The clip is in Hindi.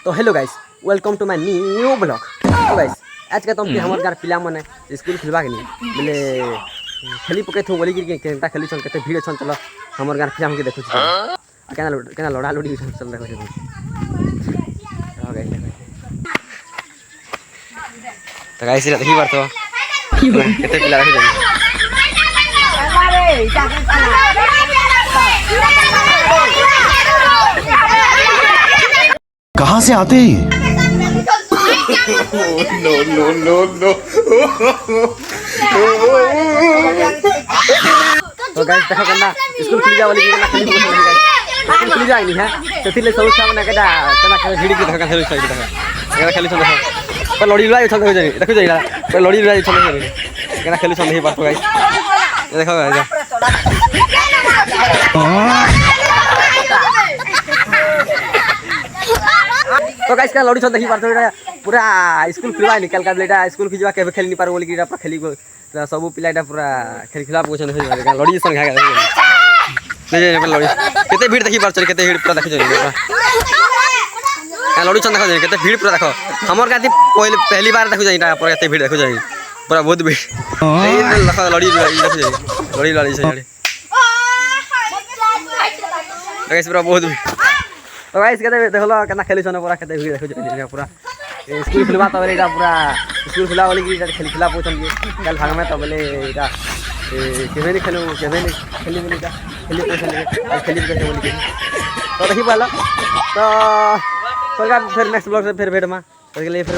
तो hello guys, welcome to my new blog. तो गाइस आज के तुम हमर गार पिला माने स्कूल खुलबा के नहीं बोले खेली पके थु बोली कि केनता खेली छन केते भीड़ छन चलो हमर गार पिला हमके देखु छी केना लड़ा लड़ी छन चल देखो छी। हां गाइस तो गाइस रे देखि बार तो केते पिला रखि जानी कहाँ से आते हैं नो नो नो नो। तो गाइस देखो केना स्कूल खुल जा बोली केना खेली बोल गाइस स्कूल खुल जाई नहीं है तो तिले सब सामने केना केना भिड़ी के देखो खेली सही देखो केना खेली छन देखो पर लड़ी लड़ाई छन देखो जाई देखो जाई पर लड़ी लड़ाई छन देखो केना खेली छन नहीं बात गाइस देखो गाइस तो गाइस का लड़ी छन देखि पारतो एटा पूरा स्कूल खुलवा निकल का बेटा स्कूल खिजवा के खेली नहीं पार बोली कि एटा खेली सब पिलाटा पूरा खेल खिला पोछन हो जाए लड़ी संग घागा नहीं नहीं लड़ी केते भीड़ देखि पार चल केते भीड़ पूरा देखि जाई का लड़ी छन देखो जाई केते भीड़ पूरा देखो हमर गाती पहली बार देखो जाई एटा पूरा केते भीड़ देखो जाई पूरा बहुत भीड़ ए लड़ी देखो जाई लड़ी से गाइस पूरा बहुत भीड़। तो गाइस केते देखलो केना खेली छन पूरा केते भीड़ देखो जाई पूरा स्कूल खुलवा तो बोले पूरा स्कूल खुला बोले कि खेल खिला पोछन कल भाग में तो बोले एटा केबे नहीं खेलू केबे नहीं खेली बोली का खेली पोछन आज खेली कैसे बोली तो देखि पाला तो फिर नेक्स्ट ब्लॉग से फिर भेट मा तो के लिए फिर